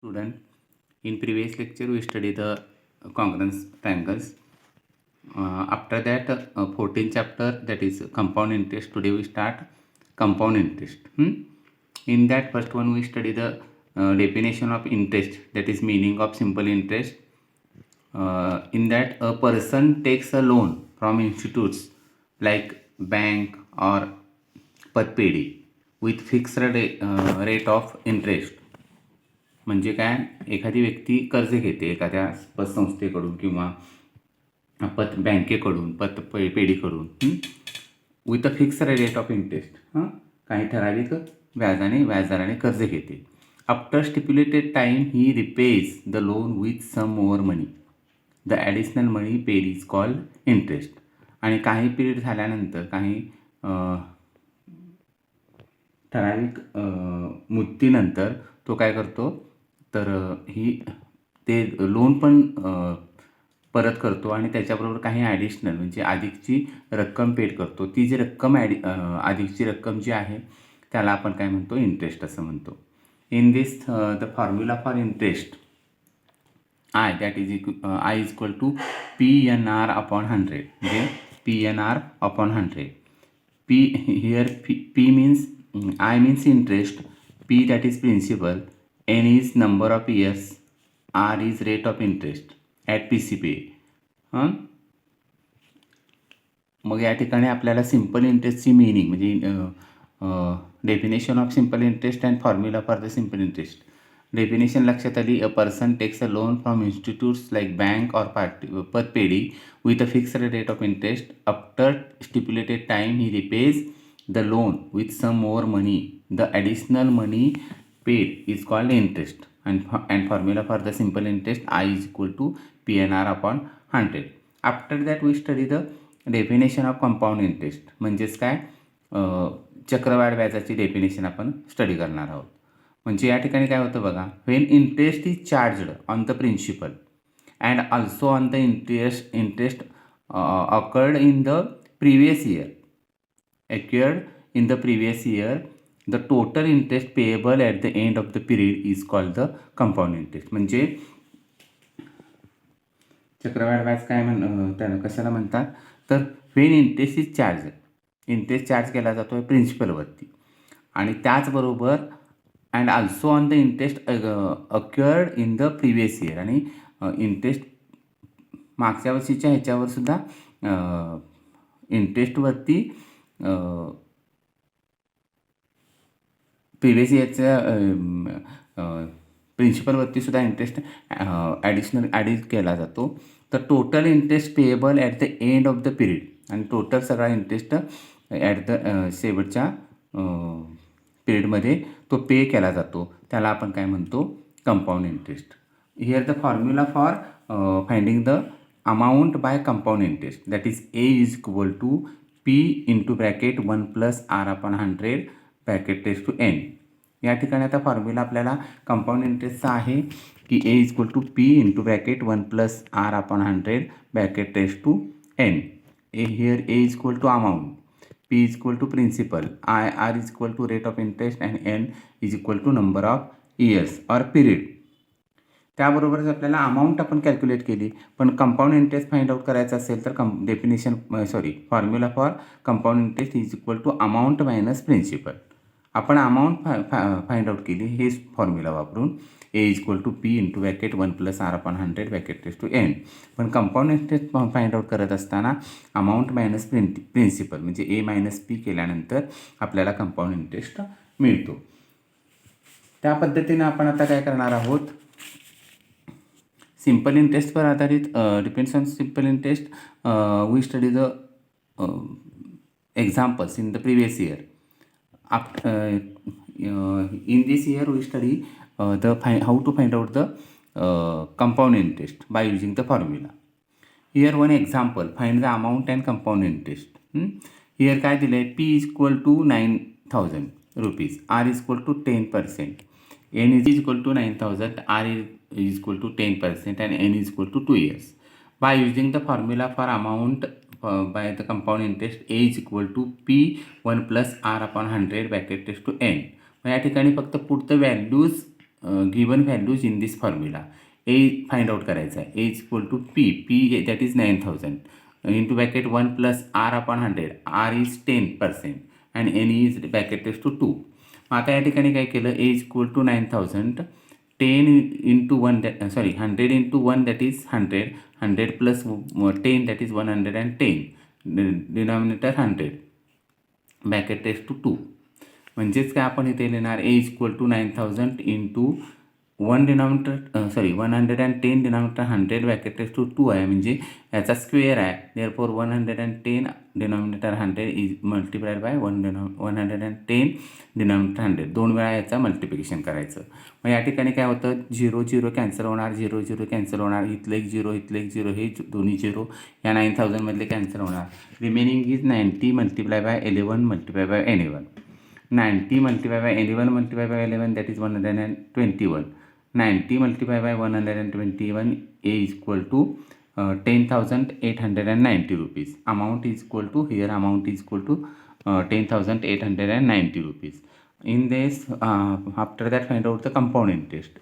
Student, in previous lecture we studied the congruence triangles. After that, 14th chapter, that is compound interest. Today we start compound interest. In that first one we study the definition of interest, that is meaning of simple interest. In that, a person takes a loan from institutes like bank or patpedi with fixed rate of interest. म्हणजे काय, एखादी व्यक्ती कर्ज घेते एखाद्या पतसंस्थेकडून किंवा बँकेकडून पेढीकडून with a fix rate of interest. काही ठराविक व्याजदराने कर्ज घेते. After stipulated time he repays the loan with some more money. The additional money paid is called interest. आणि काही पिरियड झाल्यानंतर काही ठराविक मुदतीनंतर तो काय करतो, तर ही ते लोन पण परत करतो आणि त्याच्याबरोबर काही ॲडिशनल म्हणजे अधिकची रक्कम पेड करतो. ती जी रक्कम अधिकची रक्कम जी आहे त्याला आपण काय म्हणतो, इंटरेस्ट असं म्हणतो. In this the formula for interest I that is I is equal to PNR upon 100. म्हणजे PNR upon 100. P here P means I means interest, P that is principal, N is number of years, R is rate of interest at PCPA. मग या ठिकाणी आपल्याला simple इंटरेस्टची meaning म्हणजे definition of simple interest and formula for the simple interest. Definition लक्षात आली. A person takes a loan from institutes like bank और पतपेढी with a fixed rate of interest. After stipulated time he repays the loan with some more money. The additional money paid is called interest. And formula for the simple interest, I is equal to PNR upon 100. After that we study the definition of compound interest. म्हणजेच काय, चक्रवाढ व्याजाची definition आपण study करणार आहोत. म्हणजे या ठिकाणी काय होतं बघा, when interest is charged on the principal and also on the interest occurred in the previous year, the total interest payable at the end of the period is called the compound interest. म्हणजे चक्रवाढ व्याज काय त्याला कशाला म्हणतात, तर when interest charge केला जातो आहे प्रिन्सिपलवरती आणि त्याचबरोबर and also on the interest accrued in the previous year. आणि इंटरेस्ट मागच्या वर्षीच्या ह्याच्यावर सुद्धा इंटरेस्टवरती प्रिवियस इयरच्या प्रिन्सिपलवरती सुद्धा इंटरेस्ट ॲडिट केला जातो. तर total interest payable at the end of the period, आणि टोटल सगळा इंटरेस्ट ॲट द शेवटच्या पिरियडमध्ये तो पे केला जातो, त्याला आपण काय म्हणतो, compound interest. Here the formula for finding the amount by compound interest, that is A is equal to P into bracket 1 plus R upon 100 bracket test to N. या ठिकाणी आता फॉर्म्युला आपल्याला कंपाऊंड इंटरेस्टचा आहे की A is equal to P into bracket 1 plus R upon 100 bracket test to N. Here A is equal to amount, P is equal to principal, R is equal to rate of interest and N is equal to number of years or period. त्याबरोबरच आपल्याला amount आपण calculate केली, पण compound interest find out करायचं असेल तर formula for compound interest is equal to amount minus principal. आपण amount find out केली हेच फॉर्म्युला वापरून, A is equal to P into bracket 1 plus R upon 100 bracket test to N. पण compound interest find out करत असताना amount minus principal म्हणजे A minus P केल्यानंतर आपल्याला कंपाऊंड इंटरेस्ट मिळतो. त्या पद्धतीने आपण आता काय करणार आहोत, सिम्पल इंटरेस्टवर आधारित depends on simple interest we study the examples in the previous year. In this year we study how to find out the compound interest by using the formula. Here one example, find the amount and compound interest. Here काय दिले, P is equal to 9,000 rupees, R is equal to 10%, N is equal to 9,000, R is equal to 10% and N is equal to 2 years. By using the formula for amount by the compound interest, A is equal to P 1 plus R upon 100 bracket test to N. मग या ठिकाणी फक्त put the values given values in this formula. A find out करायचा आहे. A is equal to P that is 9000 into bracket 1 plus r upon 100. r is 10% and n is bracket is to 2. आता या ठिकाणी काय केलं, a is equal to 9000, 10 into 1 sorry 100 into 1 that is 100, 100 plus 10 that is 110, denominator 100 bracket is to 2. म्हणजेच काय आपण इथे लिहिणार, a is equal to 9000 into 1 denominator 110 denominator 100 bracket to 2 आहे, म्हणजे याचा स्क्वेअर आहे. Therefore 110 denominator 100 is multiplied by 110 denominator 100. 2 वेळा याचा मल्टिप्लिकेशन करायचं. मग या ठिकाणी काय होतं, 0 0 कॅन्सल होणार, 0 0 कॅन्सल होणार, इथलं एक 0 इथलं एक 0, हे दोन्ही 0 या 9000मधले कॅन्सल होणार. Remaining is 90 multiply by 11 multiply by 11. 90 multiply by 11 multiply by 11 that is 121. 90 multiplied by 121, a is equal to 10,890 rupees. Amount is equal to, here amount is equal to 10,890 rupees. In this, after that find out the compound interest.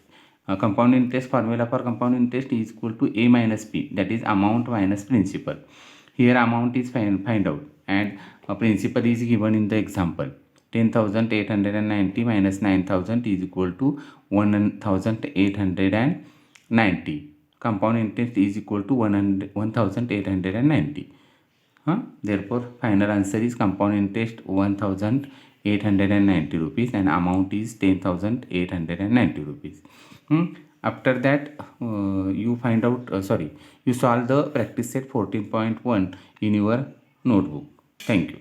Compound interest formula for compound interest is equal to a minus p, that is amount minus principal. Here amount is find out and principal is given in the example. 10,890 minus 9,000 is equal to 1,890. Compound interest is equal to 1,890. Therefore, final answer is compound interest 1,890 rupees and amount is 10,890 rupees. After that, you find out, you solve the practice set 14.1 in your notebook. Thank you.